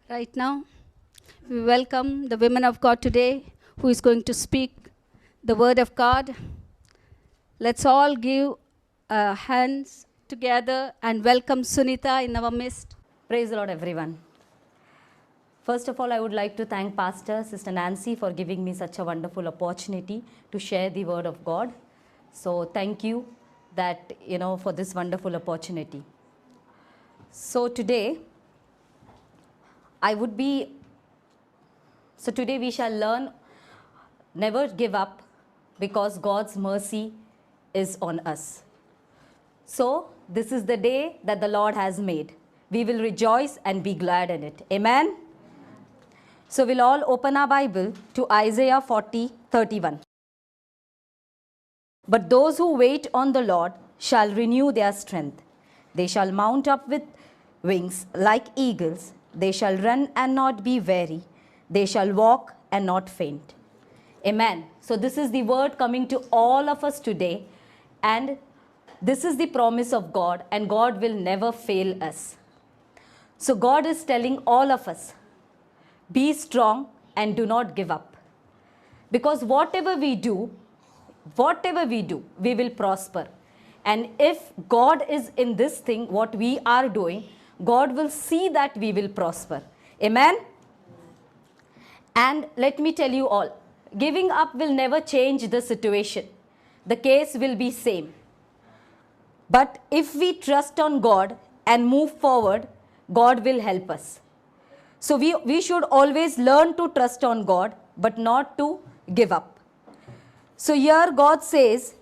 Right now, we welcome the women of God today who is going to speak the word of God. Let's all give hands together and welcome Sunita in our midst. Praise the Lord, everyone. First of all, I would like to thank Pastor Sister Nancy for giving me such a wonderful opportunity to share the word of God. So thank you for this wonderful opportunity. So today we shall learn never give up because God's mercy is on us. So this is the day that the Lord has made. We will rejoice and be glad in it. Amen. So we'll all open our Bible to Isaiah 40:31. But those who wait on the Lord shall renew their strength. They shall mount up with wings like eagles. They shall run and not be weary. They shall walk and not faint. Amen. So this is the word coming to all of us today. And this is the promise of God, and God will never fail us. So God is telling all of us, be strong and do not give up. Because whatever we do, we will prosper. And if God is in this thing, what we are doing, God will see that we will prosper. Amen? And let me tell you all, giving up will never change the situation. The case will be same. But if we trust on God and move forward, God will help us. So we should always learn to trust on God, but not to give up. So here God says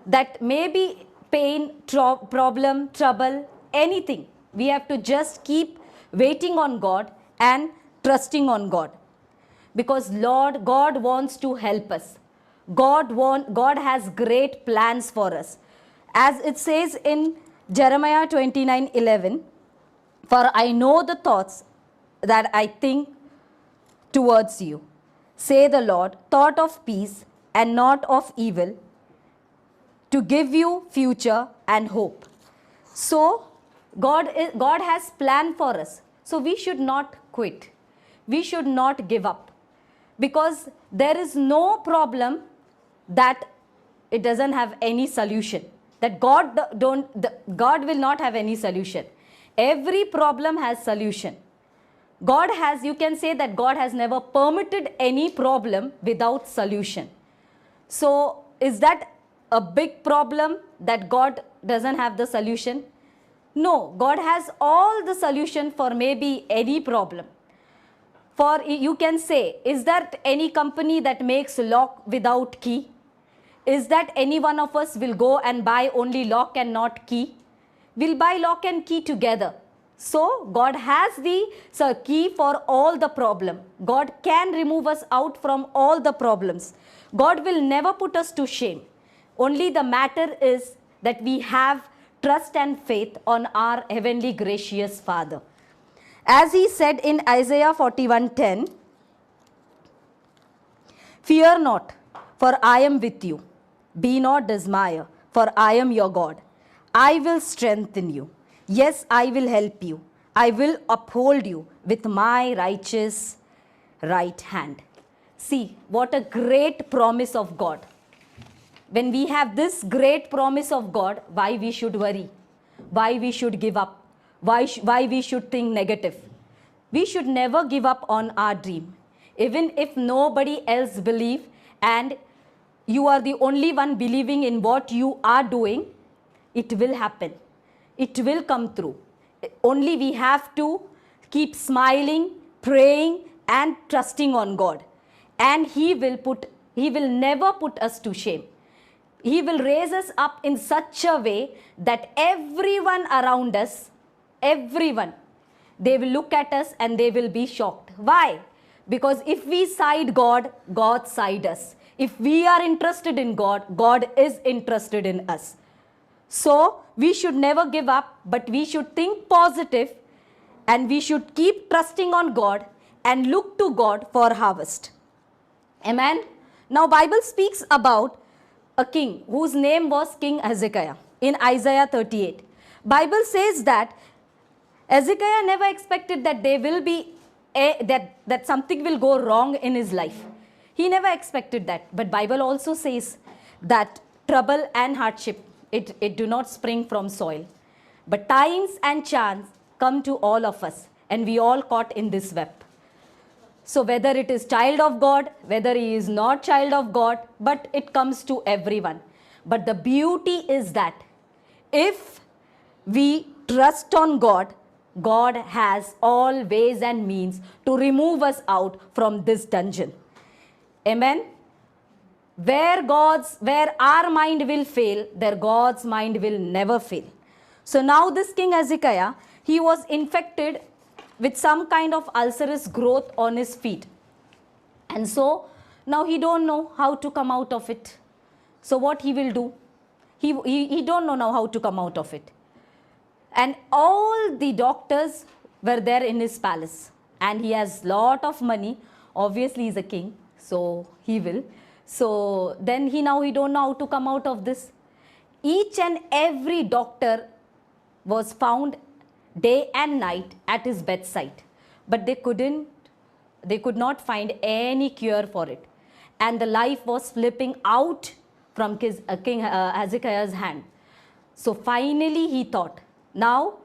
that maybe pain, problem, trouble, anything, we have to just keep waiting on God and trusting on God. Because God wants to help us. God has great plans for us. As it says in Jeremiah 29:11, for I know the thoughts that I think towards you, say the Lord, thought of peace and not of evil, to give you future and hope. So God has planned for us. So we should not quit. We should not give up. Because there is no problem that it doesn't have any solution. That God will not have any solution. Every problem has solution. You can say that God has never permitted any problem without solution. So is that a big problem that God doesn't have the solution? No, God has all the solution for maybe any problem. For you can say, is that any company that makes lock without key? Is that any one of us will go and buy only lock and not key? We'll buy lock and key together. So God has the key for all the problem. God can remove us out from all the problems. God will never put us to shame. Only the matter is that we have trust and faith on our heavenly gracious Father. As he said in Isaiah 41:10, fear not, for I am with you. Be not dismayed, for I am your God. I will strengthen you. Yes, I will help you. I will uphold you with my righteous right hand. See, what a great promise of God. When we have this great promise of God, why we should worry? Why we should give up? Why we should think negative? We should never give up on our dream. Even if nobody else believes and you are the only one believing in what you are doing, it will happen. It will come through. Only we have to keep smiling, praying and trusting on God. And He will never put us to shame. He will raise us up in such a way that everyone around us, they will look at us and they will be shocked. Why? Because if we side God, God side us. If we are interested in God, God is interested in us. So we should never give up, but we should think positive and we should keep trusting on God and look to God for harvest. Amen. Now Bible speaks about a king whose name was King Hezekiah in Isaiah 38. Bible says that Hezekiah never expected that there will be that something will go wrong in his life. He never expected that. But Bible also says that trouble and hardship, it do not spring from soil. But times and chance come to all of us, and we all caught in this web. So whether it is child of God, whether he is not child of God, but it comes to everyone. But the beauty is that if we trust on God, God has all ways and means to remove us out from this dungeon. Amen. Where our mind will fail, there God's mind will never fail. So now this King Hezekiah, he was infected with some kind of ulcerous growth on his feet. And so now he don't know how to come out of it. So what he will do? He don't know now how to come out of it. And all the doctors were there in his palace. And he has lot of money. Obviously he's a king, so he will. So then he don't know how to come out of this. Each and every doctor was found day and night at his bedside, but they could not find any cure for it, and the life was slipping out from King Hezekiah's hand. So finally he thought, now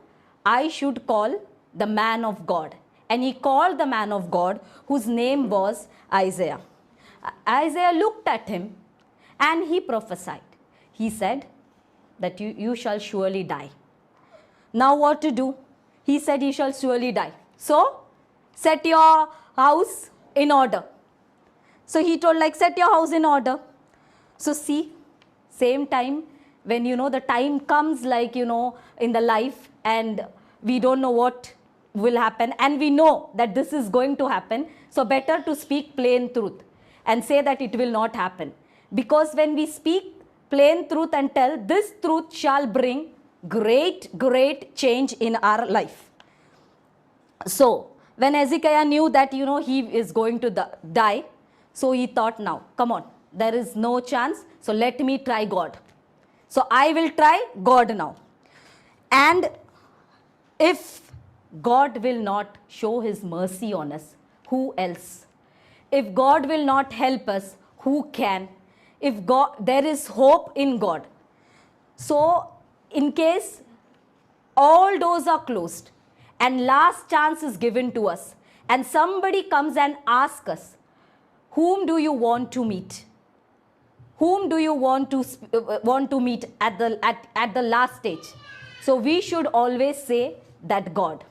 I should call the man of God, and he called the man of God, whose name was Isaiah. Isaiah looked at him and he prophesied. He said that you shall surely die. Now what to do? He said he shall surely die. So set your house in order. So he told, like, set your house in order. So see, same time when the time comes, like in the life, and we don't know what will happen, and we know that this is going to happen. So better to speak plain truth and say that it will not happen. Because when we speak plain truth and tell, this truth shall bring great change in our life. So when Hezekiah knew that he is going to die, so he thought, now come on, there is no chance, so let me try God. So I will try God now. And if God will not show his mercy on us, who else? If God will not help us, who can? If there is hope in God. So in case all doors are closed and last chance is given to us, and somebody comes and asks us, whom do you want to meet? Whom do you want to meet at the last stage? So we should always say that God.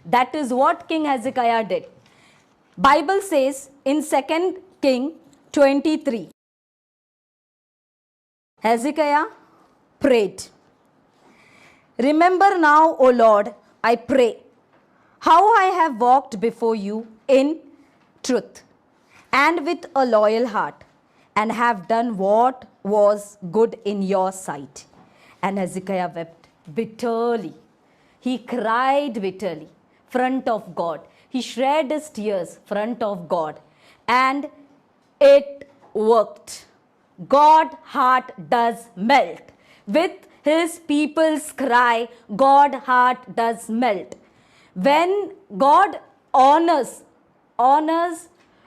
That is what King Hezekiah did. Bible says in 2 King 23, Hezekiah prayed. Remember now, O Lord, I pray, how I have walked before you in truth and with a loyal heart, and have done what was good in your sight. And Hezekiah wept bitterly. He cried bitterly front of God. He shed his tears front of God. And it worked. God's heart does melt. With his people's cry, God's heart does melt. When God honors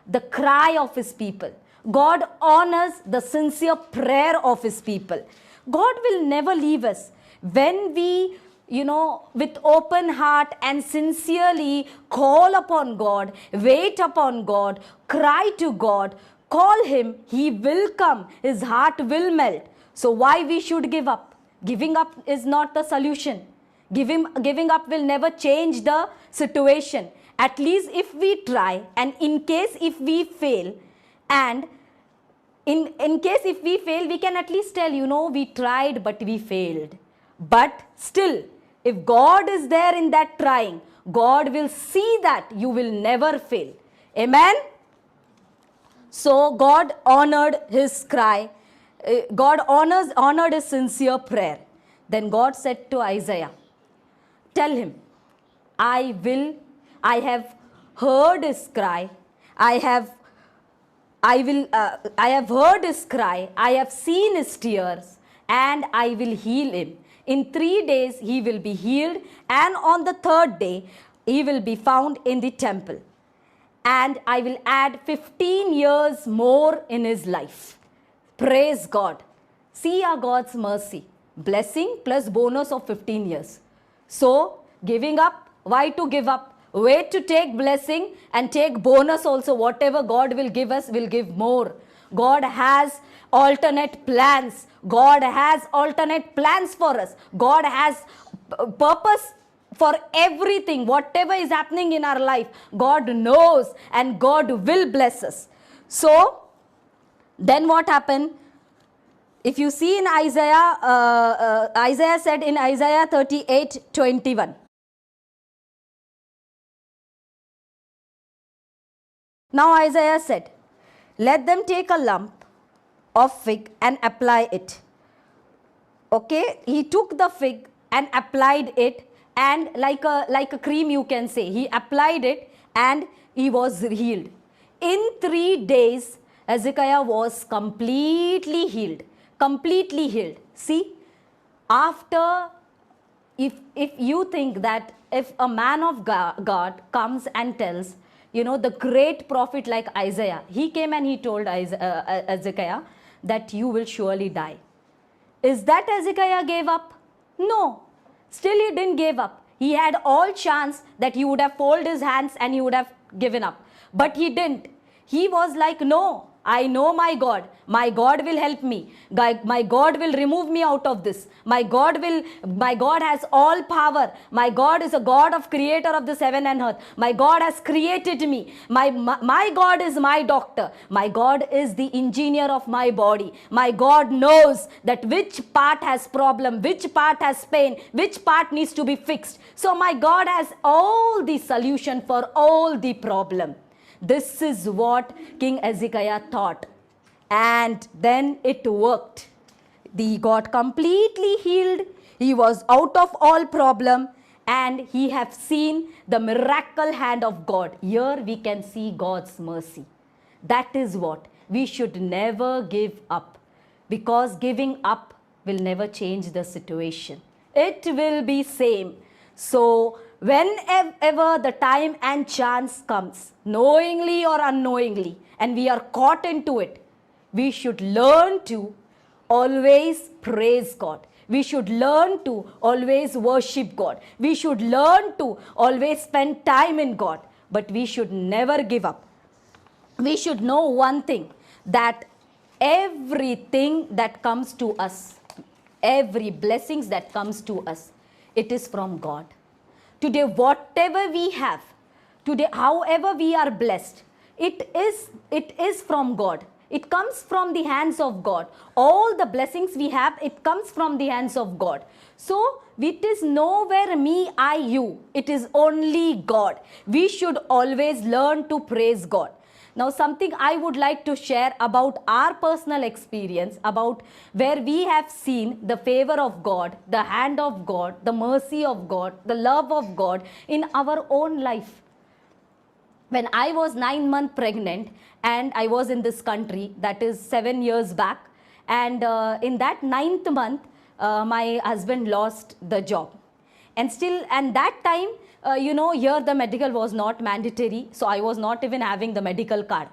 the cry of his people, God honors the sincere prayer of his people. God will never leave us. When we, with open heart and sincerely call upon God, wait upon God, cry to God, call him, he will come. His heart will melt. So why we should give up? Giving up is not the solution. Giving up will never change the situation. At least if we try, and in case if we fail, and in case if we fail, we can at least tell, we tried but we failed. But still, if God is there in that trying, God will see that you will never fail. Amen? So God honored his cry. God honored his sincere prayer. Then God said to Isaiah, tell him, I have heard his cry. I have heard his cry. I have seen his tears, and I will heal him. In 3 days he will be healed, and on the third day he will be found in the temple. and I will add 15 years more in his life. Praise God. See our God's mercy. Blessing plus bonus of 15 years. So, giving up, why to give up? Wait to take blessing and take bonus also. Whatever God will give us, will give more. God has alternate plans. God has alternate plans for us. God has purpose for everything. Whatever is happening in our life, God knows and God will bless us. So, then what happened? If you see in Isaiah, Isaiah said in Isaiah 38:21. Now Isaiah said, let them take a lump of fig and apply it. Okay, he took the fig and applied it, and like a cream you can say, he applied it and he was healed. In 3 days, Hezekiah was completely healed. Completely healed. See, after, if you think that if a man of God comes and tells, the great prophet like Isaiah, he came and he told Hezekiah that you will surely die. Is that Hezekiah gave up? No. Still he didn't give up. He had all chance that he would have folded his hands and he would have given up. But he didn't. He was like, no, I know my God. My God will help me. My God will remove me out of this. My God has all power. My God is a God of creator of this heaven and earth. My God has created me. My God is my doctor. My God is the engineer of my body. My God knows that which part has problem, which part has pain, which part needs to be fixed. So my God has all the solution for all the problem. This is what King Hezekiah thought. And then it worked. He got completely healed. He was out of all problem. And he have seen the miracle hand of God. Here we can see God's mercy. That is what. We should never give up. Because giving up will never change the situation. It will be same. So, whenever the time and chance comes, knowingly or unknowingly, and we are caught into it, we should learn to always praise God. We should learn to always worship God. We should learn to always spend time in God. But we should never give up. We should know one thing, that everything that comes to us, every blessings that comes to us, it is from God. Today, whatever we have, today, however we are blessed, it is from God. It comes from the hands of God. All the blessings we have, it comes from the hands of God. So, it is nowhere me, I, you. It is only God. We should always learn to praise God. Now, something I would like to share about our personal experience, about where we have seen the favor of God, the hand of God, the mercy of God, the love of God in our own life. When I was 9 months pregnant and I was in this country, that is 7 years back, and in that 9th month, my husband lost the job. And that time, here the medical was not mandatory, so I was not even having the medical card.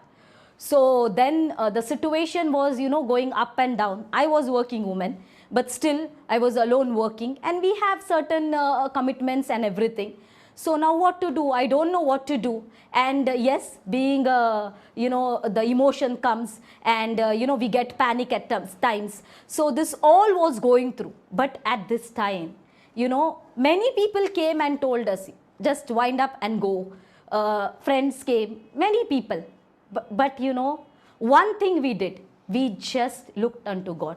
So then the situation was, going up and down. I was working woman, but still I was alone working, and we have certain commitments and everything. So now what to do? I don't know what to do. And yes, being, the emotion comes, and, we get panic at times. So this all was going through. But at this time, many people came and told us, just wind up and go. Friends came, many people. But one thing we did, we just looked unto God.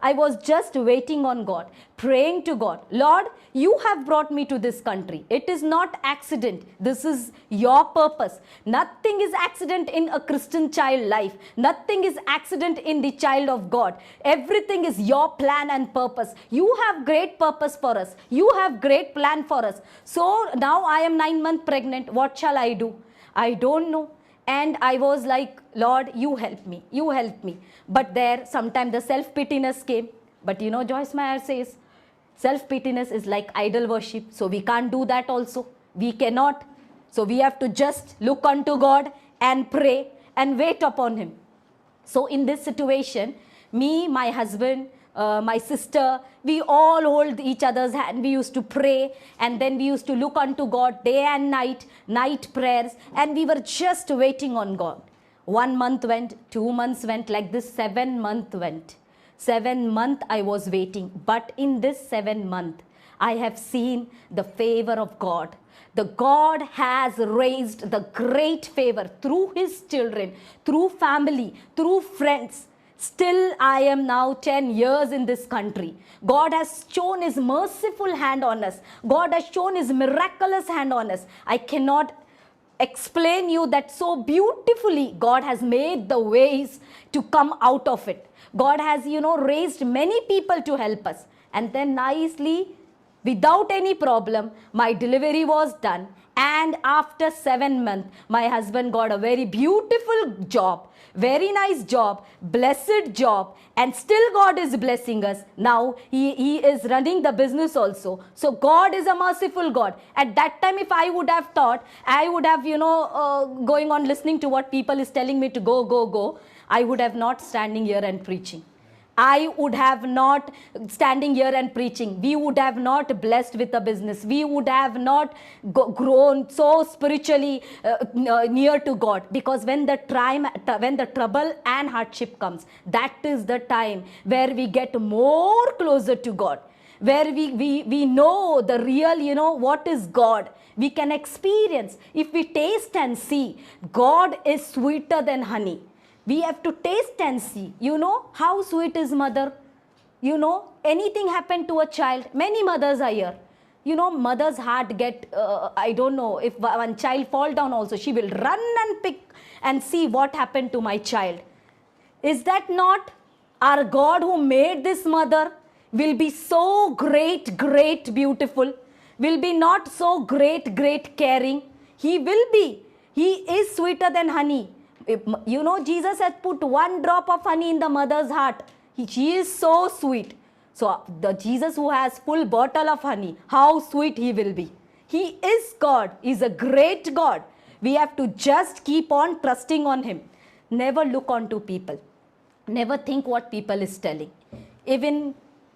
I was just waiting on God, praying to God. Lord, you have brought me to this country. It is not accident. This is your purpose. Nothing is accident in a Christian child life. Nothing is accident in the child of God. Everything is your plan and purpose. You have great purpose for us. You have great plan for us. So now I am 9 months pregnant. What shall I do? I don't know. And I was like, Lord, you help me. You help me. But there, sometimes the self-pityness came. But Joyce Meyer says, self-pityness is like idol worship. So we can't do that also. We cannot. So we have to just look unto God and pray and wait upon Him. So in this situation, me, my husband, my sister, we all hold each other's hand. We used to pray, and then we used to look unto God day and night, night prayers, and we were just waiting on God. 1 month went, 2 months went, like this 7 month went. 7 month I was waiting, but in this 7 month, I have seen the favor of God. The God has raised the great favor through His children, through family, through friends. Still, I am now 10 years in this country. God has shown His merciful hand on us. God has shown His miraculous hand on us. I cannot explain you that so beautifully God has made the ways to come out of it. God has, raised many people to help us. And then nicely, without any problem, my delivery was done. And after 7 months, my husband got a very beautiful job, very nice job, blessed job, and still God is blessing us. Now he is running the business also. So God is a merciful God. At that time, if I would have thought, I would have, going on listening to what people is telling me to go, I would have not standing here and preaching. I would have not standing here and preaching. We would have not blessed with a business. We would have not grown so spiritually near to God. Because when the trouble and hardship comes, that is the time where we get more closer to God. Where we know the real, what is God. We can experience. If we taste and see, God is sweeter than honey. We have to taste and see. How sweet is mother. Anything happened to a child. Many mothers are here. Mother's heart get, I don't know, if one child fall down also, she will run and pick and see what happened to my child. Is that not our God who made this mother will be so great, beautiful, will be not so great, caring. He will be. He is sweeter than honey. Jesus has put 1 drop of honey in the mother's heart. She is so sweet. So the Jesus who has full bottle of honey, how sweet He will be. He is God. He is a great God. We have to just keep on trusting on Him. Never look on to people. Never think what people is telling. Even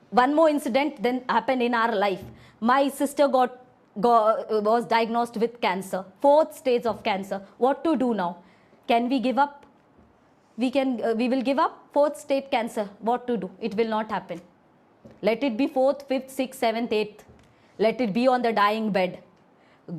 one more incident then happened in our life. My sister was diagnosed with cancer, 4th stage of cancer. What to do now? Can we give up? We will give up 4th stage cancer. What to do? It will not happen. Let it be 4th, 5th, 6th, 7th, 8th. Let it be on the dying bed.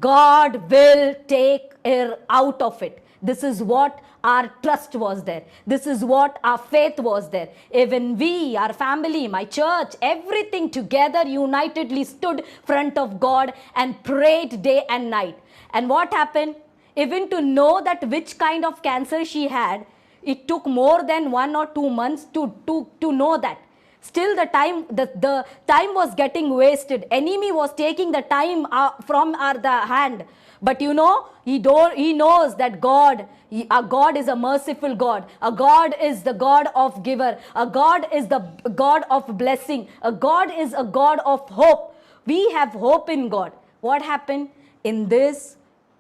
God will take her out of it. This is what our trust was there. This is what our faith was there. Even we, our family, my church, everything together unitedly stood front of God and prayed day and night. And what happened? Even to know that which kind of cancer she had, it took more than 1 or 2 months to know that. Still the time was getting wasted. Enemy was taking the time from the hand. But he knows that our God is a merciful God. A God is the God of giver. A God is the God of blessing. A God is a God of hope. We have hope in God. What happened?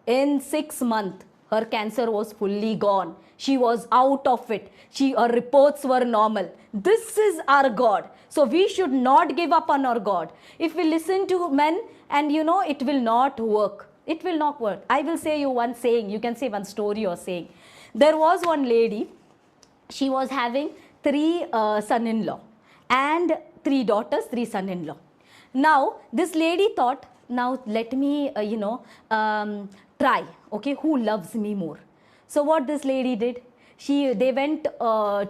In 6 months, her cancer was fully gone. She was out of it. Her reports were normal. This is our God. So we should not give up on our God. If we listen to men, and it will not work. It will not work. I will say you one saying. You can say one story or saying. There was one lady. She was having 3 son-in-law and 3 daughters, 3 son-in-law. Now, this lady thought, now let me, try, okay, who loves me more. So what this lady did, they went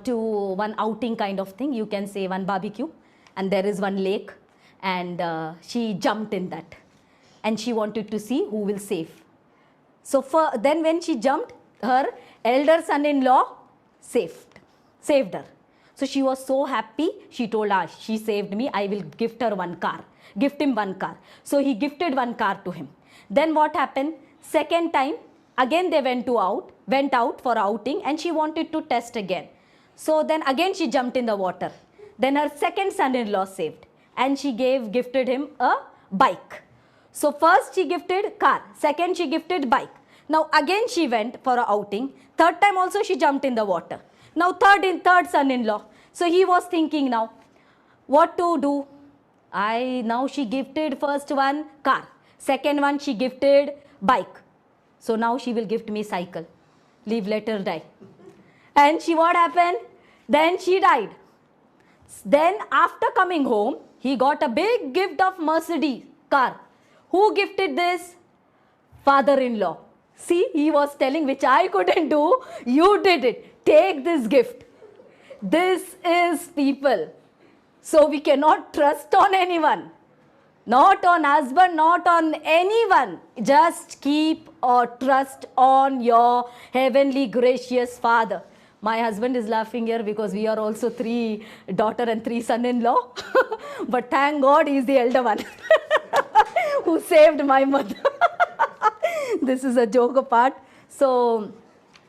to one outing kind of thing, you can say one barbecue, and there is one lake, and she jumped in that, and she wanted to see who will save. So then when she jumped, her elder son-in-law saved her. So she was so happy, she told her, she saved me, I will gift him 1 car. So he gifted 1 car to him. Then what happened? Second time, again they went out for outing, and she wanted to test again. So then again she jumped in the water. Then her second son-in-law saved, and she gifted him a bike. So first she gifted car, second she gifted bike. Now again she went for a outing. Third time also she jumped in the water. Now third son-in-law. So he was thinking now, what to do? Now she gifted first one car. Second one she gifted bike. So now she will gift me cycle. Live, let her die. And what happened? Then she died. Then after coming home, he got a big gift of Mercedes car. Who gifted this? Father-in-law. See, he was telling, which I couldn't do, you did it. Take this gift. This is people. So we cannot trust on anyone. Not on husband, not on anyone. Just keep or trust on your heavenly gracious Father. My husband is laughing here because we are also 3 daughter and 3 son-in-law. But thank God he is the elder one who saved my mother. This is a joke apart. So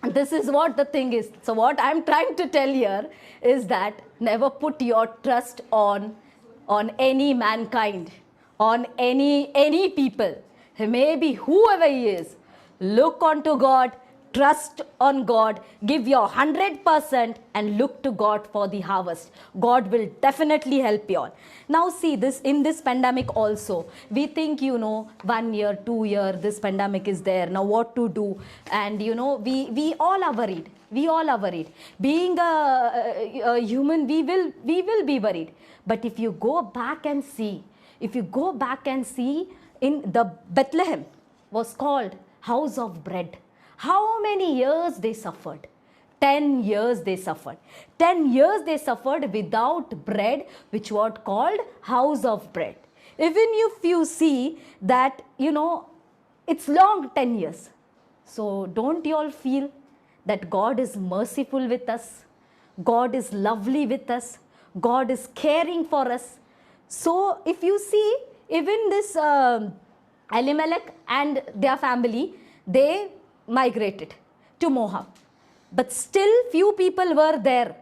this is what the thing is. So what I'm trying to tell here is that never put your trust on any mankind, on any people. Maybe whoever he is. Look unto God. Trust on God, give your 100% and look to God for the harvest. God will definitely help you all. Now see this, in this pandemic also, we think, 1 year, 2 year, this pandemic is there. Now what to do? And we all are worried. We all are worried. Being a human, we will be worried. But if you go back and see, in the Bethlehem was called house of bread. How many years they suffered? 10 years they suffered. 10 years they suffered without bread, which was called house of bread. Even if you see that, it's long 10 years. So don't you all feel that God is merciful with us? God is lovely with us. God is caring for us. So if you see, even this Elimelech and their family, they migrated to Moab. But still few people were there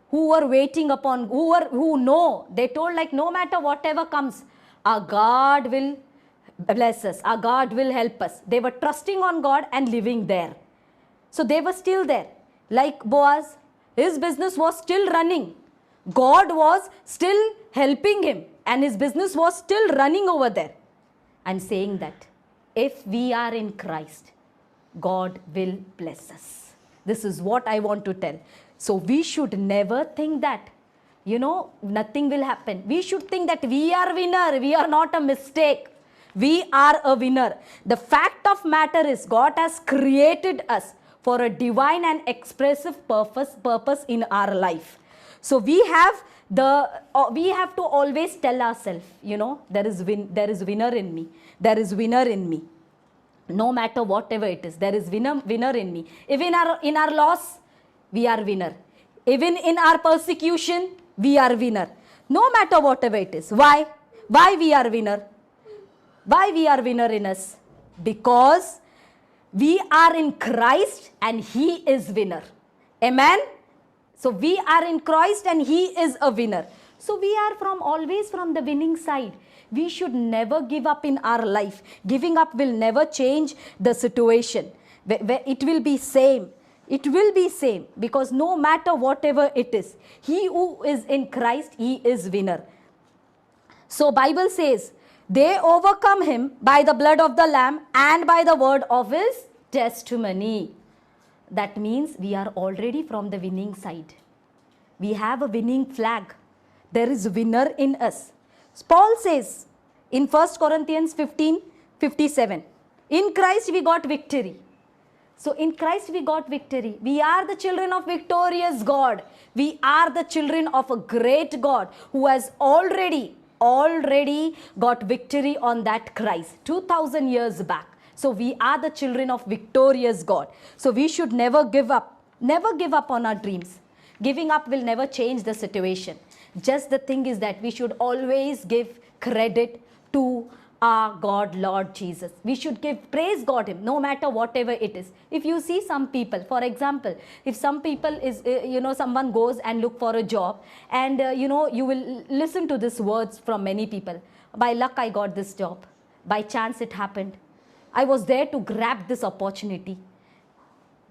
who were waiting upon, they told like, no matter whatever comes, our God will bless us, our God will help us. They were trusting on God and living there. So they were still there. Like Boaz, his business was still running. God was still helping him and his business was still running over there. I'm saying that if we are in Christ, God will bless us. This is what I want to tell. So we should never think that, nothing will happen. We should think that we are winner. We are not a mistake. We are a winner. The fact of matter is God has created us for a divine and expressive purpose in our life. So we have to always tell ourselves, there is winner in me. There is winner in me. No matter whatever it is, there is winner in me. Even in our loss, we are winner. Even in our persecution, we are winner. No matter whatever it is. Why? Why we are winner? Why we are winner in us? Because we are in Christ and He is winner. Amen? So we are in Christ and He is a winner. So we are always from the winning side. We should never give up in our life. Giving up will never change the situation. It will be same. It will be same because no matter whatever it is, he who is in Christ, he is winner. So Bible says, they overcome him by the blood of the Lamb and by the word of his testimony. That means we are already from the winning side. We have a winning flag. There is winner in us. Paul says in 1 Corinthians 15:57, in Christ we got victory. So in Christ we got victory. We are the children of victorious God. We are the children of a great God who has already got victory on that Christ 2000 years back. So we are the children of victorious God. So we should never give up. Never give up on our dreams. Giving up will never change the situation. Just the thing is that we should always give credit to our God, Lord Jesus. We should praise God Him, no matter whatever it is. If you see some people, for example, if some people is, someone goes and look for a job and, you will listen to these words from many people. By luck, I got this job. By chance, it happened. I was there to grab this opportunity.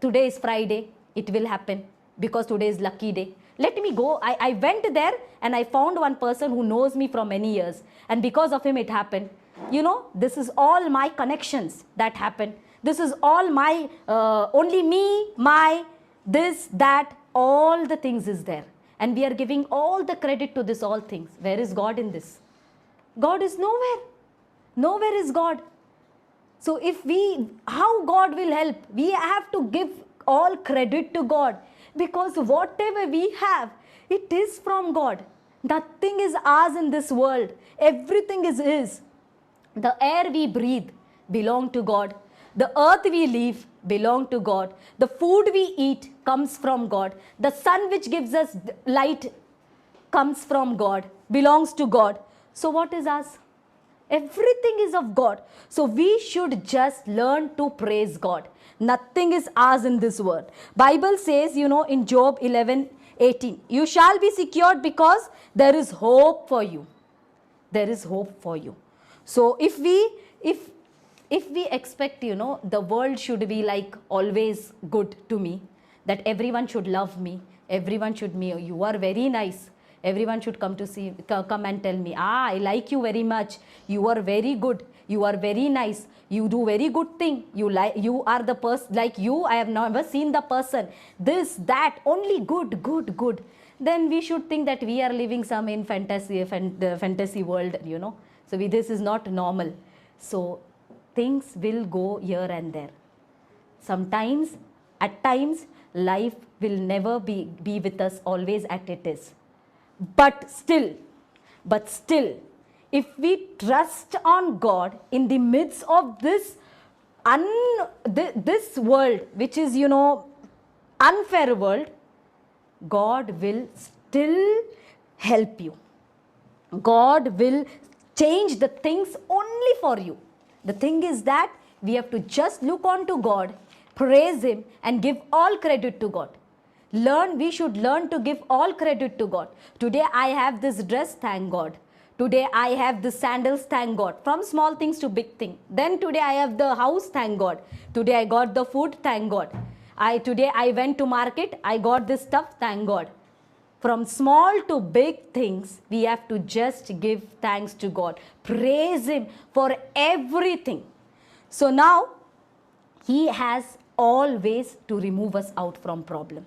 Today is Friday, it will happen because today is lucky day. Let me go. I went there and I found one person who knows me from many years, and because of him it happened. You know, this is all my connections that happened. This is all my, only me, my, this, that, all the things is there. And we are giving all the credit to this all things. Where is God in this? God is nowhere. Nowhere is God. So if how God will help? We have to give all credit to God, because whatever we have, it is from God. Nothing is ours in this world. Everything is His. The air we breathe belongs to God. The earth we live belongs to God. The food we eat comes from God. The sun which gives us light comes from God, belongs to God. So what is ours? Everything is of God. So we should just learn to praise God. Nothing is ours in this world. Bible says, in Job 11:18, you shall be secured because there is hope for you. There is hope for you. So if we expect, the world should be like always good to me, that everyone should love me, everyone should you are very nice. Everyone should come and tell me, I like you very much. You are very good. You are very nice. You do very good thing. You are the person, like you, I have never seen the person. This, that, only good, good, good. Then we should think that we are living some in fantasy world, So this is not normal. So things will go here and there. Sometimes, at times, life will never be with us always at it is. But still, if we trust on God in the midst of this world, which is, unfair world, God will still help you. God will change the things only for you. The thing is that we have to just look on to God, praise Him, and give all credit to God. We should learn to give all credit to God. Today I have this dress, thank God. Today I have the sandals, thank God. From small things to big thing. Then today I have the house, thank God. Today I got the food, thank God. Today I went to market, I got this stuff, thank God. From small to big things, we have to just give thanks to God. Praise Him for everything. So now, He has all ways to remove us out from problem.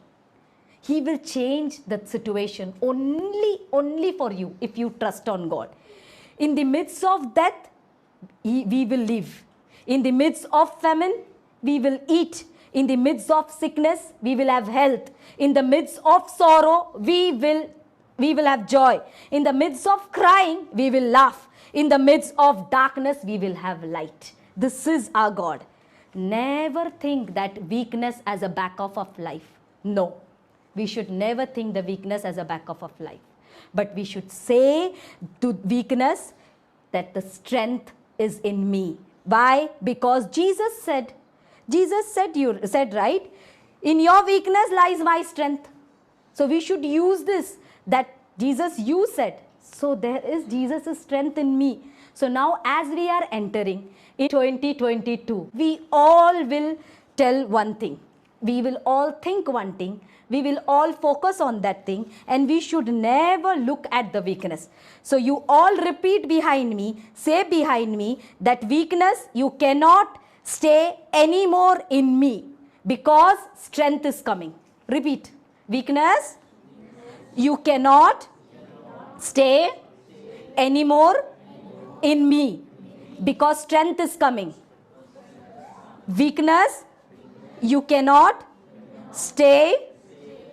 He will change that situation only for you if you trust on God. In the midst of death, we will live. In the midst of famine, we will eat. In the midst of sickness, we will have health. In the midst of sorrow, we will have joy. In the midst of crying, we will laugh. In the midst of darkness, we will have light. This is our God. Never think that weakness as a backup of life. No. We should never think the weakness as a backup of life. But we should say to weakness that the strength is in me. Why? Because Jesus said, right? In your weakness lies my strength. So we should use this, that Jesus, you said. So there is Jesus' strength in me. So now as we are entering in 2022, we all will tell one thing. We will all think one thing. We will all focus on that thing, and we should never look at the weakness. So you all repeat behind me, say behind me, that weakness, you cannot stay anymore in me because strength is coming. Repeat. Weakness, you cannot stay anymore in me because strength is coming. Weakness, you cannot stay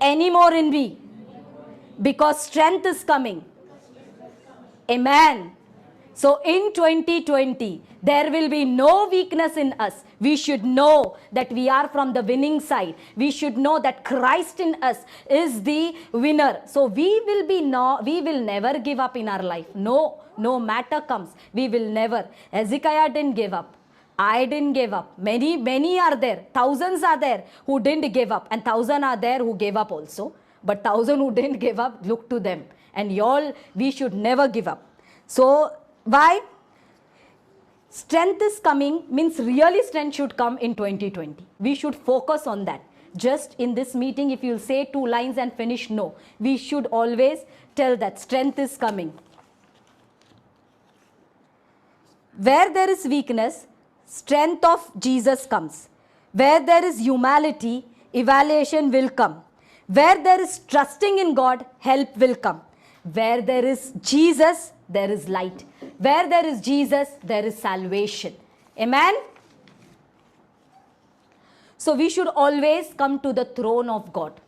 anymore in me because strength is coming. Amen. So in 2020, there will be no weakness in us. We should know that we are from the winning side. We should know that Christ in us is the winner. So we will never give up in our life. No matter comes, we will never. Hezekiah didn't give up. I didn't give up. Many are there. Thousands are there who didn't give up. And 1,000 are there who gave up also. But 1,000 who didn't give up, look to them. And we should never give up. So, why? strength is coming means really strength should come in 2020. We should focus on that. Just in this meeting, if you'll say 2 lines and finish, no. We should always tell that strength is coming. Where there is weakness, strength of Jesus comes. Where there is humility, evaluation will come. Where there is trusting in God, help will come. Where there is Jesus, there is light. Where there is Jesus, there is salvation. Amen? So we should always come to the throne of God.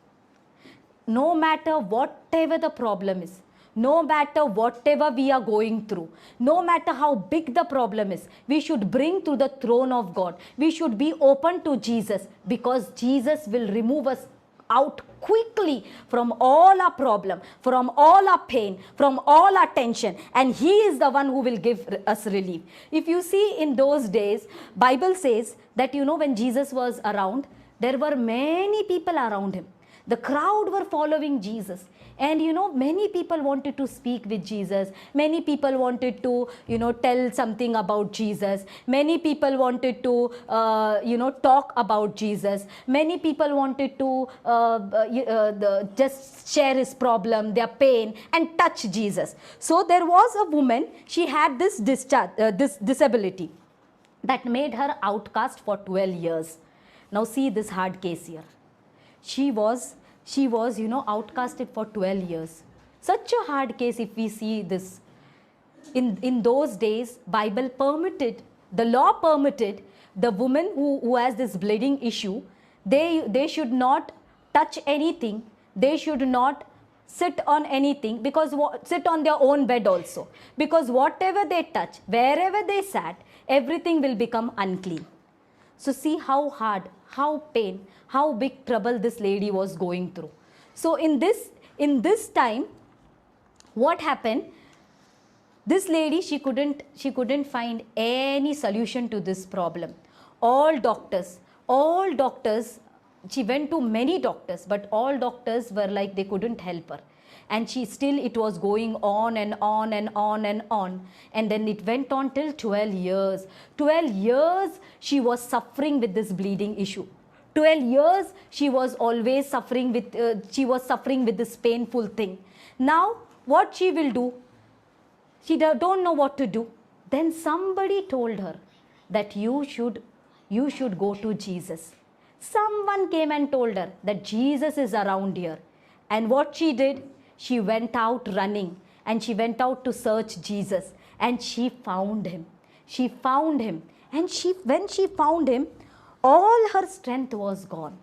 No matter whatever the problem is, no matter whatever we are going through, no matter how big the problem is, we should bring to the throne of God. We should be open to Jesus, because Jesus will remove us out quickly from all our problem, from all our pain, from all our tension, and He is the one who will give us relief. If you see in those days, Bible says that, when Jesus was around, there were many people around Him. The crowd were following Jesus. And many people wanted to speak with Jesus. Many people wanted to, tell something about Jesus. Many people wanted to, talk about Jesus. Many people wanted to just share his problem, their pain, and touch Jesus. So there was a woman, she had this disability that made her outcast for 12 years. Now see this hard case here. She was outcasted for 12 years. Such a hard case if we see this. In those days, Bible permitted, the law permitted the woman who has this bleeding issue, they should not touch anything. They should not sit on anything, because sit on their own bed also. Because whatever they touch, wherever they sat, everything will become unclean. So see how hard, how pain, how big trouble this lady was going through. So in this time, what happened? This lady, she couldn't find any solution to this problem. All doctors, she went to many doctors, but all doctors were like, they couldn't help her. And it was going on and on and on and on. And then it went on till 12 years. 12 years she was suffering with this bleeding issue. 12 years she was always suffering with, this painful thing. Now what she will do? She don't know what to do. Then somebody told her that you should go to Jesus. Someone came and told her that Jesus is around here. And what she did? She went out running, and she went out to search Jesus, and she found him. She found him. And when she found him, all her strength was gone.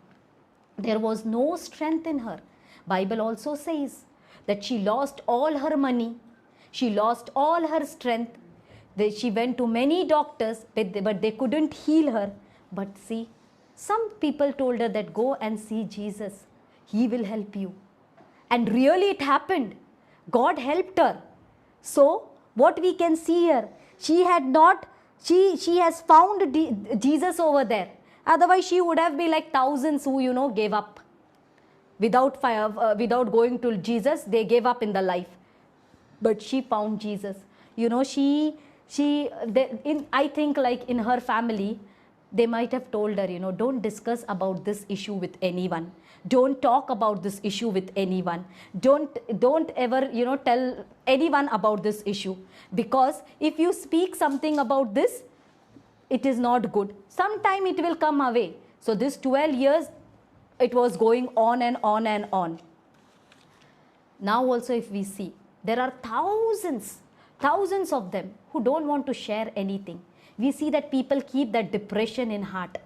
There was no strength in her. Bible also says that she lost all her money. She lost all her strength. She went to many doctors, but they couldn't heal her. But see, some people told her that go and see Jesus. He will help you. And really it happened. God helped her. So what we can see here, she has found Jesus over there. Otherwise she would have been like thousands who gave up. Without going to Jesus, they gave up in the life. But she found Jesus. I think like in her family, they might have told her, don't discuss about this issue with anyone. Don't talk about this issue with anyone. Don't ever, tell anyone about this issue. Because if you speak something about this, it is not good. Sometime it will come away. So this 12 years, it was going on and on and on. Now also if we see, there are thousands of them who don't want to share anything. We see that people keep that depression in heart.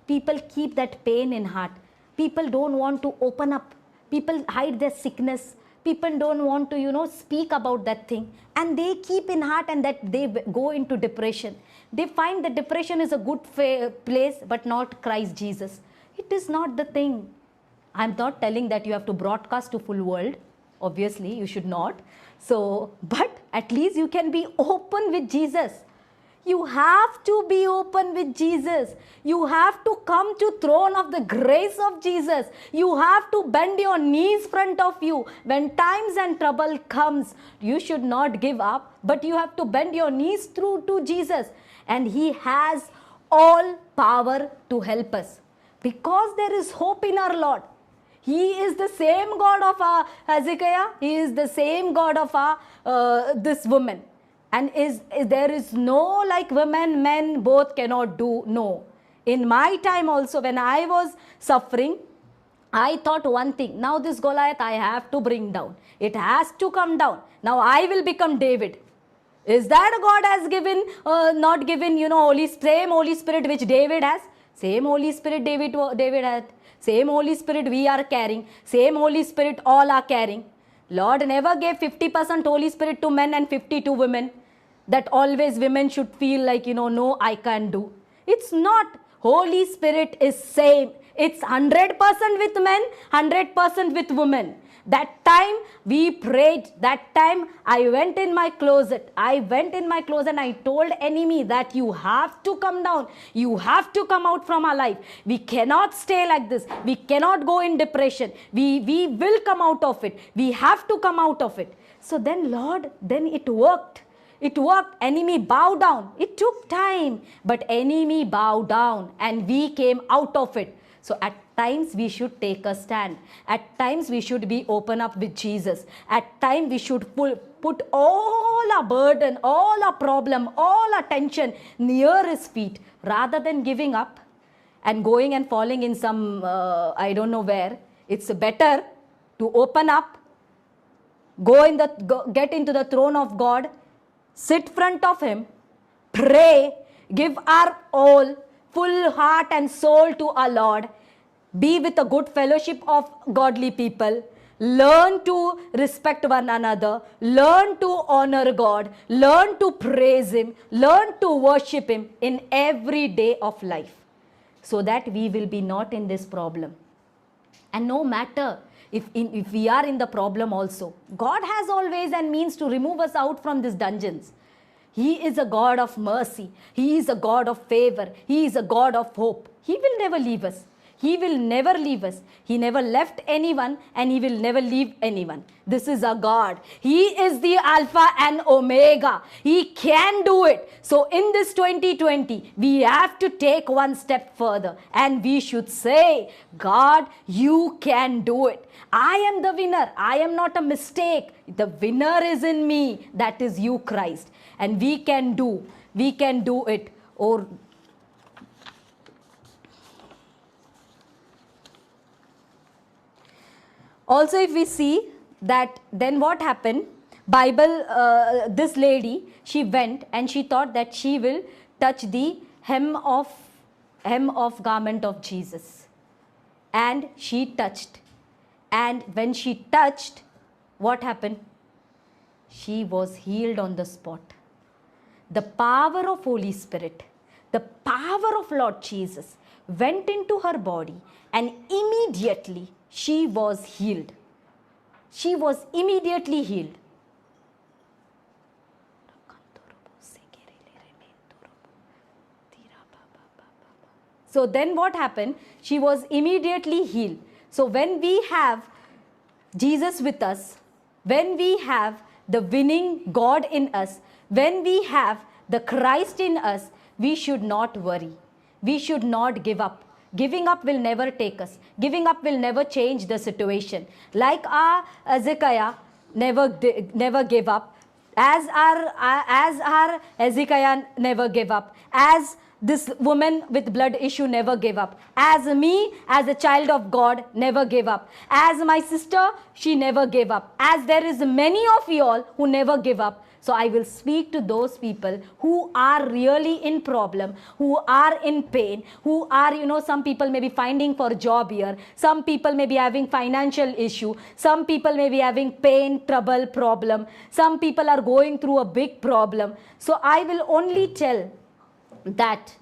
People keep that pain in heart. People don't want to open up. People hide their sickness. People don't want to, speak about that thing. And they keep in heart, and that they go into depression. They find that depression is a good place, but not Christ Jesus. It is not the thing. I'm not telling that you have to broadcast to full world. Obviously, you should not. So, but at least you can be open with Jesus. You have to be open with Jesus. You have to come to throne of the grace of Jesus. You have to bend your knees front of you. When times and trouble comes, you should not give up, but you have to bend your knees through to Jesus. and He has all power to help us, because there is hope in our Lord. He is the same God of Hezekiah. He is the same God of this woman. And there is no like women, men both cannot do. No. In my time also, when I was suffering, I thought one thing. Now this Goliath I have to bring down. It has to come down. Now I will become David. Is that God has given, not given, same Holy Spirit which David has? Same Holy Spirit David had. Same Holy Spirit we are carrying. Same Holy Spirit all are carrying. Lord never gave 50% Holy Spirit to men and 50 to women. That always women should feel like, no, I can't do. It's not. Holy Spirit is same. It's 100% with men, 100% with women. That time we prayed. That time I went in my closet. And I told enemy that you have to come down. You have to come out from our life. We cannot stay like this. We cannot go in depression. We will come out of it. We have to come out of it. So then Lord, then it worked. It worked. Enemy bow down. It took time, but enemy bow down and we came out of it. So at times we should take a stand. At times we should be open up with Jesus. At times we should put all our burden, all our problem, all our tension near His feet, rather than giving up and going and falling in some, I don't know where. It's better to open up, get into the throne of God, sit front of Him, pray, give our all, full heart and soul to our Lord, be with a good fellowship of godly people, learn to respect one another, learn to honor God, learn to praise Him, learn to worship Him in every day of life, so that we will be not in this problem. And no matter if we are in the problem also, God has always and means to remove us out from these dungeons. He is a God of mercy. He is a God of favor. He is a God of hope. He will never leave us. He will never leave us. He never left anyone and He will never leave anyone. This is our God. He is the Alpha and Omega. He can do it. So in this 2020, we have to take one step further and we should say, God, you can do it. I am the winner. I am not a mistake. The winner is in me. That is you, Christ. And we can do it. Or also, if we see that, then what happened? This lady, she went and she thought that she will touch the hem of garment of Jesus, and she touched. And when she touched, what happened? She was healed on the spot. The power of Holy Spirit, the power of Lord Jesus went into her body, and immediately she was healed. She was immediately healed. So then what happened? She was immediately healed. So when we have Jesus with us, when we have the winning God in us, when we have the Christ in us, we should not worry. We should not give up. Giving up will never take us. Giving up will never change the situation. Like our Hezekiah never gave up. As our Hezekiah never gave up. As this woman with blood issue never gave up. As me, as a child of God, never gave up. As my sister, she never gave up. As there is many of you all who never give up. So I will speak to those people who are really in problem, who are in pain, who are, some people may be finding for job here. Some people may be having financial issue. Some people may be having pain, trouble, problem. Some people are going through a big problem. So I will only tell that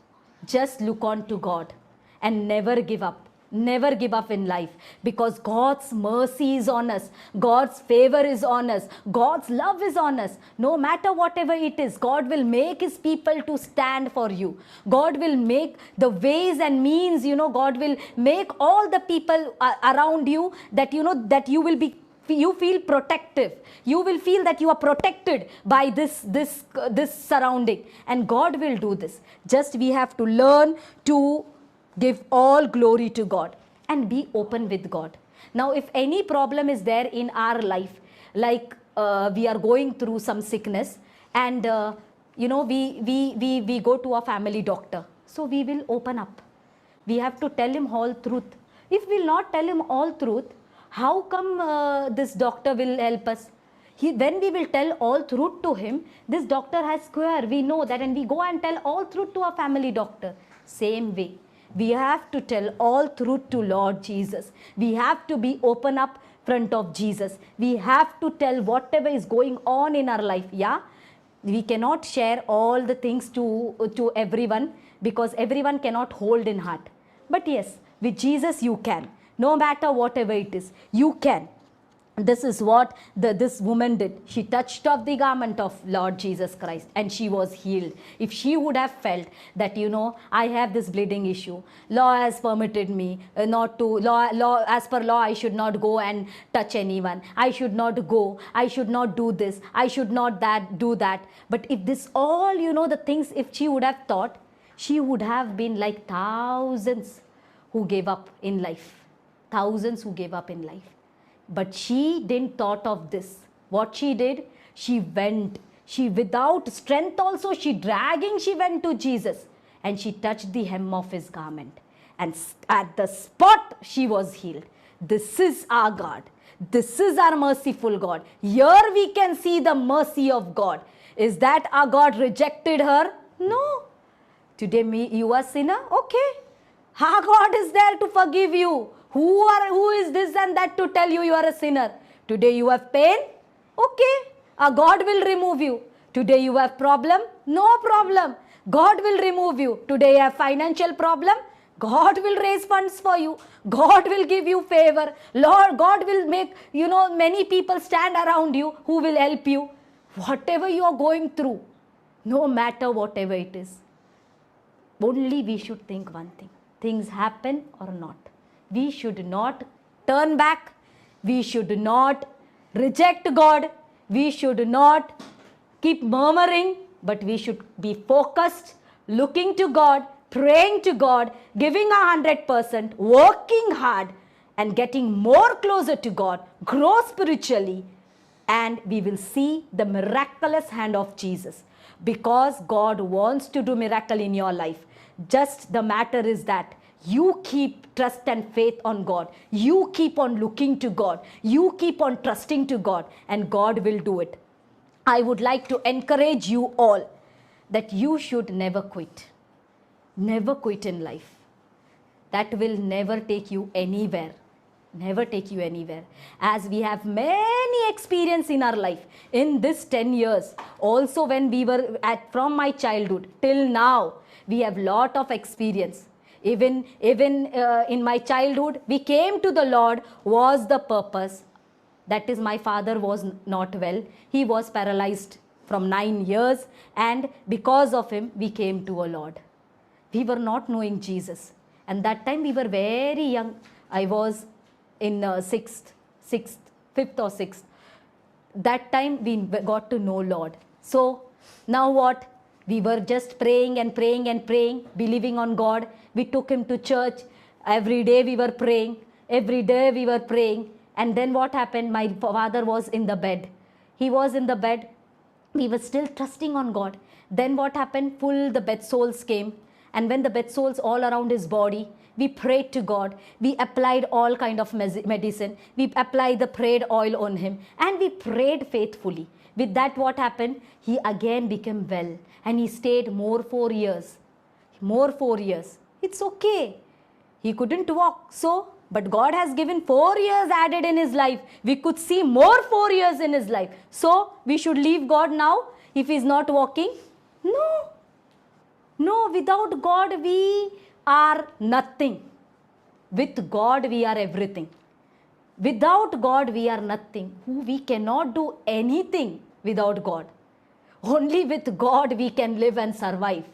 just look on to God and never give up. Never give up in life, because God's mercy is on us. God's favor is on us. God's love is on us. No matter whatever it is, God will make His people to stand for you. God will make the ways and means, God will make all the people around you that, that you will be You feel protective. You will feel that you are protected by this surrounding, and God will do this. Just we have to learn to give all glory to God and be open with God. Now, if any problem is there in our life, like we are going through some sickness, and we go to a family doctor, so we will open up. We have to tell him all truth. If we will not tell him all truth, how come this doctor will help us? When we will tell all truth to him, this doctor has square, we know that, and we go and tell all truth to a family doctor. Same way, we have to tell all truth to Lord Jesus. We have to be open up front of Jesus. We have to tell whatever is going on in our life. Yeah, we cannot share all the things to everyone, because everyone cannot hold in heart. But yes, with Jesus you can. No matter whatever it is, you can. This is what this woman did. She touched off the garment of Lord Jesus Christ and she was healed. If she would have felt that, I have this bleeding issue, law has permitted me not to, as per law I should not go and touch anyone, I should not go, I should not do this, I should not do that. But if this all, the things, if she would have thought, she would have been like thousands who gave up in life. Thousands who gave up in life. But she didn't thought of this. What she did, she went. She, without strength also, she went to Jesus. And she touched the hem of his garment. And at the spot, she was healed. This is our God. This is our merciful God. Here we can see the mercy of God. Is that our God rejected her? No. Today you are sinner? Okay. Our God is there to forgive you. Who is this and that to tell you you are a sinner? Today you have pain? Okay. Our God will remove you. Today you have problem? No problem. God will remove you. Today you have financial problem? God will raise funds for you. God will give you favor. Lord, God will make, many people stand around you who will help you. Whatever you are going through, no matter whatever it is, only we should think one thing. Things happen or not. We should not turn back. We should not reject God. We should not keep murmuring, but we should be focused, looking to God, praying to God, giving 100%, working hard, and getting more closer to God, grow spiritually, and we will see the miraculous hand of Jesus. Because God wants to do miracle in your life. Just the matter is that you keep trust and faith on God. You keep on looking to God. You keep on trusting to God, and God will do it. I would like to encourage you all that you should never quit. Never quit in life. That will never take you anywhere. Never take you anywhere. As we have many experience in our life in this 10 years, also when we were from my childhood till now, we have lot of experience. Even in my childhood, we came to the Lord was the purpose. That is, my father was not well. He was paralyzed from 9 years, and because of him, we came to a Lord. We were not knowing Jesus. And that time we were very young. I was in 5th or 6th. That time we got to know Lord. So now what? We were just praying and praying and praying, believing on God. We took him to church. Every day we were praying. Every day we were praying. And then what happened? My father was in the bed. He was in the bed. We were still trusting on God. Then what happened? The bed souls came. And when the bed souls all around his body, we prayed to God. We applied all kind of medicine. We applied the prayed oil on him. And we prayed faithfully. With that, what happened? He again became well. And he stayed more 4 years. More 4 years. It's okay. He couldn't walk. But God has given 4 years added in his life. We could see more 4 years in his life. So, we should leave God now if he's not walking? No. No, without God we are nothing. With God we are everything. Without God we are nothing. We cannot do anything without God. Only with God we can live and survive.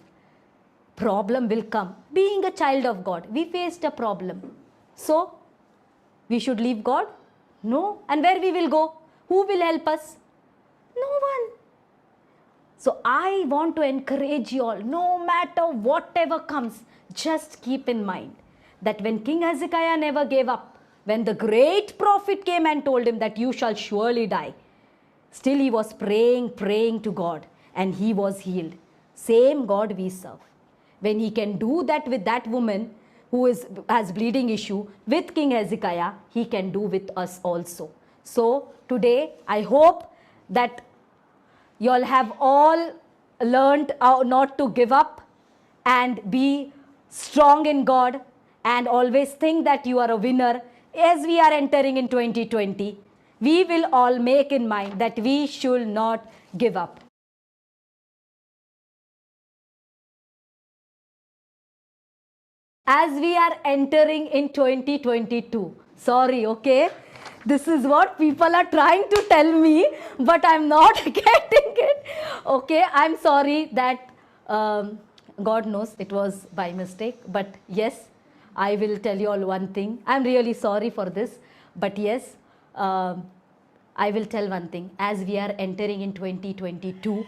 Problem will come. Being a child of God, we faced a problem. So, we should leave God? No. And where we will go? Who will help us? No one. So I want to encourage you all, no matter whatever comes, just keep in mind that when King Hezekiah never gave up, when the great prophet came and told him that you shall surely die, still he was praying to God, and he was healed. Same God we serve. When he can do that with that woman who has bleeding issue with King Hezekiah, he can do with us also. So today I hope that you all have all learned not to give up and be strong in God, and always think that you are a winner. As we are entering in 2020, we will all make in mind that we should not give up. As we are entering in 2022, sorry, okay, this is what people are trying to tell me, but I'm not getting it. Okay, I'm sorry that God knows it was by mistake, but yes, I will tell you all one thing. I'm really sorry for this, but yes, I will tell one thing. As we are entering in 2022,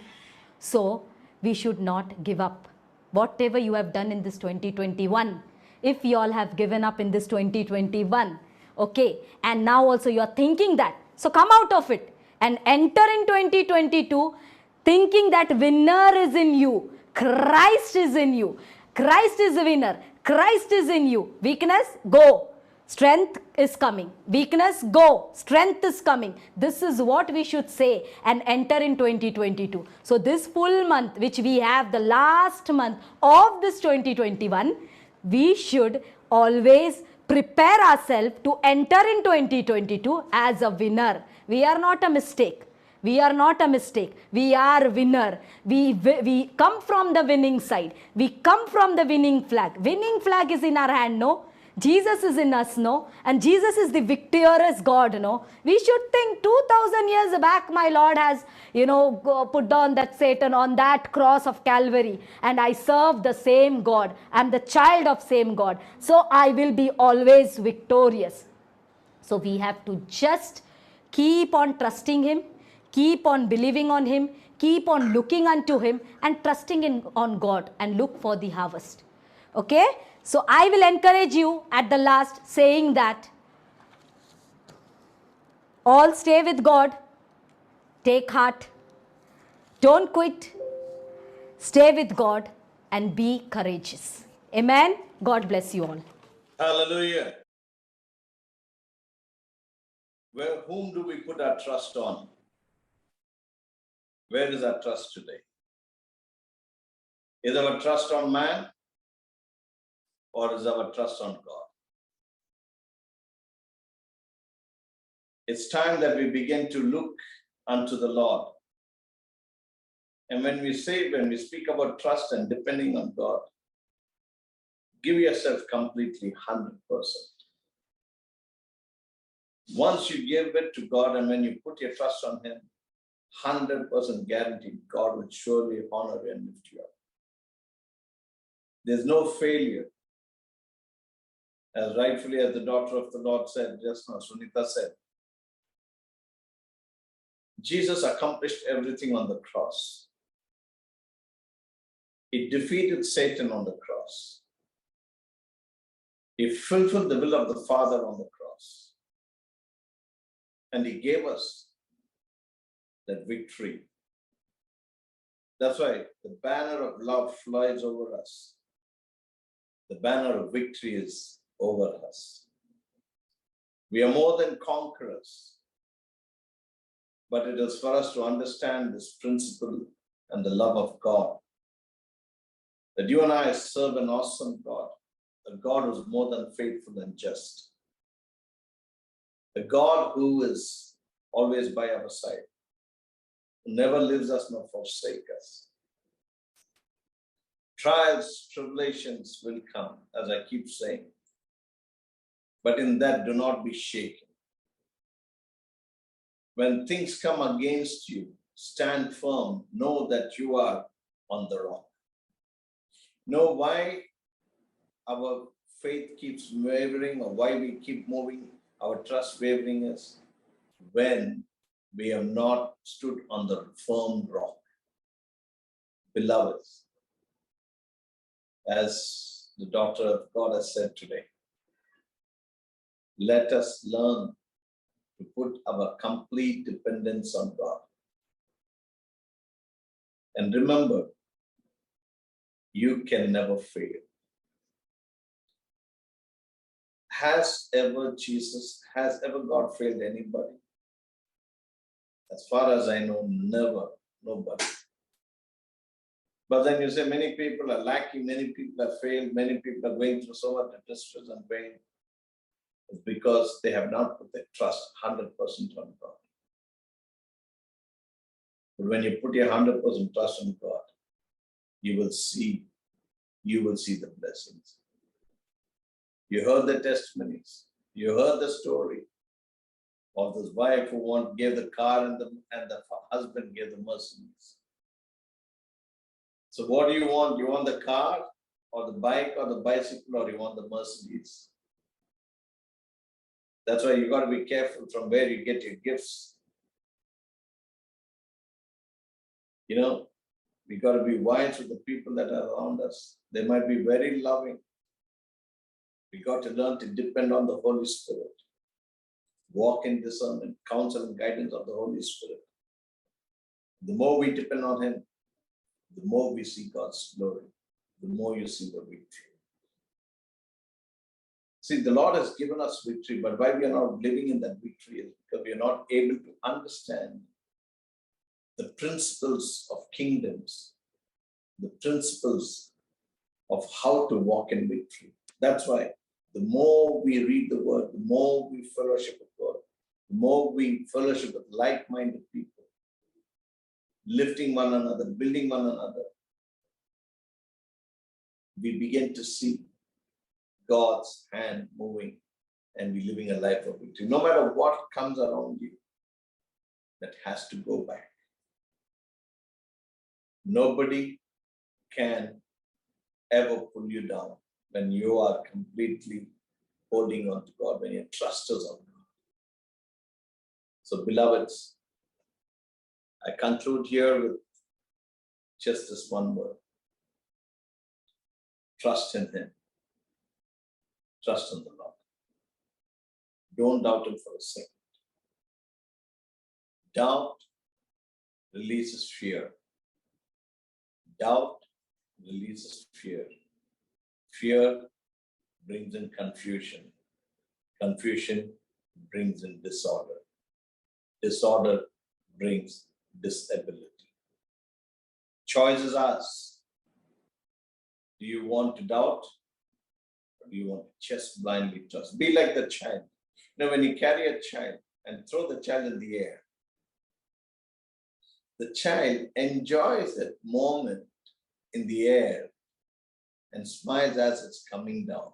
so we should not give up. Whatever you have done in this 2021, if you all have given up in this 2021, okay, and now also you are thinking that, so come out of it and enter in 2022 thinking that winner is in you, Christ is in you, Christ is a winner, Christ is in you. Weakness, go. Strength is coming. Weakness, go. Strength is coming. This is what we should say and enter in 2022. So this full month which we have, the last month of this 2021, we should always prepare ourselves to enter in 2022 as a winner. We are not a mistake. We are not a mistake. We are a winner. We come from the winning side. We come from the winning flag. Winning flag is in our hand, no? Jesus is in us, no? And Jesus is the victorious God, no? We should think 2000 years back, my Lord has, put down that Satan on that cross of Calvary. And I serve the same God. I'm the child of same God. So I will be always victorious. So we have to just keep on trusting Him, keep on believing on Him, keep on looking unto Him and trusting on God and look for the harvest. Okay? So I will encourage you at the last saying that all stay with God, take heart, don't quit, stay with God and be courageous. Amen. God bless you all. Hallelujah. Whom do we put our trust on? Where is our trust today? Is our trust on man or is our trust on God? It's time that we begin to look unto the Lord. And when we speak about trust and depending on God, give yourself completely 100%. Once you give it to God and when you put your trust on Him, 100% guaranteed God will surely honor you and lift you up. There's no failure. As rightfully as the daughter of the Lord said just now, Sunita said, Jesus accomplished everything on the cross. He defeated Satan on the cross. He fulfilled the will of the Father on the cross. And He gave us that victory. That's why the banner of love flies over us. The banner of victory is over us. We are more than conquerors. But it is for us to understand this principle and the love of God. That you and I serve an awesome God. A God who is more than faithful and just. A God who is always by our side. Who never leaves us nor forsakes us. Trials, tribulations will come, as I keep saying. But in that, do not be shaken. When things come against you, stand firm. Know that you are on the rock. Know why our faith keeps wavering or why we keep moving, our trust wavering is when we have not stood on the firm rock. Beloveds, as the daughter of God has said today, let us learn to put our complete dependence on God. And remember, you can never fail. Has ever God failed anybody? As far as I know, never, nobody. But then you say many people are lacking, many people have failed, many people are going through so much distress and pain. It's because they have not put their trust 100% on God. But when you put your 100% trust on God, you will see the blessings. You heard the testimonies. You heard the story of this wife who gave the car and the husband gave the Mercedes. So what do you want? You want the car or the bike or the bicycle, or you want the Mercedes? That's why you got to be careful from where you get your gifts. You know, we got to be wise with the people that are around us. They might be very loving. We got to learn to depend on the Holy Spirit. Walk in discernment, counsel and guidance of the Holy Spirit. The more we depend on Him, the more we see God's glory, the more you see the victory. See, the Lord has given us victory, but why we are not living in that victory is because we are not able to understand the principles of kingdoms, the principles of how to walk in victory. That's why the more we read the word, the more we fellowship with God, the more we fellowship with like-minded people, lifting one another, building one another, we begin to see God's hand moving and we living a life of victory. No matter what comes around you, that has to go back. Nobody can ever pull you down when you are completely holding on to God, when your trust is on God. So, beloveds, I conclude here with just this one word. Trust in Him. Trust in the Lord. Don't doubt Him for a second. Doubt releases fear. Doubt releases fear. Fear brings in confusion. Confusion brings in disorder. Disorder brings disability. Choice is ours. Do you want to doubt? Or do you want to just blindly trust? Be like the child. You know, when you carry a child and throw the child in the air, the child enjoys that moment in the air and smiles as it's coming down.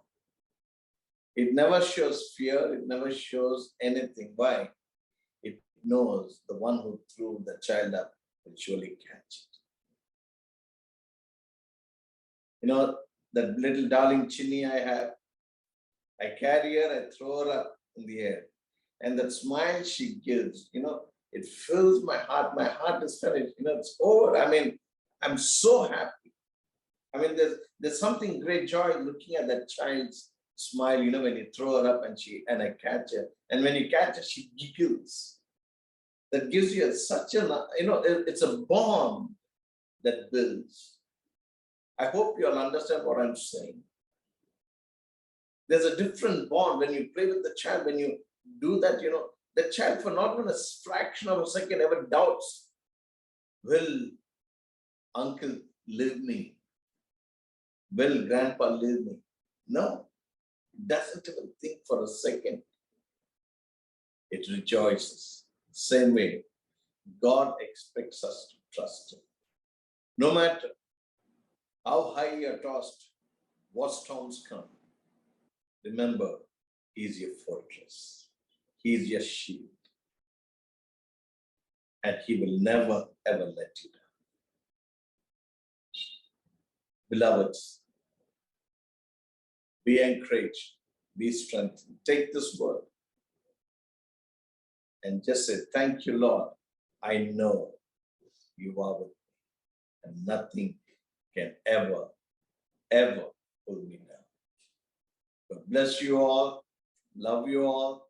It never shows fear, it never shows anything. Why? It knows the one who threw the child up will surely catch it. You know, that little darling Chinny I have, I carry her, I throw her up in the air. And that smile she gives, you know, it fills my heart. My heart is finished. You know, it's over. I mean, I'm so happy. I mean, there's something great joy looking at that child's smile, you know, when you throw her up and I catch her. And when you catch her, she giggles. That gives you such a, you know, it's a bond that builds. I hope you'll understand what I'm saying. There's a different bond when you play with the child, when you do that, you know, the child for not even a fraction of a second ever doubts, will uncle leave me? Will grandpa leave me? No, doesn't even think for a second. It rejoices. Same way, God expects us to trust Him. No matter how high you're tossed, what storms come, remember, He's your fortress. He's your shield. And He will never, ever let you down. Beloveds, be encouraged, be strengthened. Take this word and just say, thank you, Lord. I know you are with me, and nothing can ever pull me down. God bless you all. Love you all.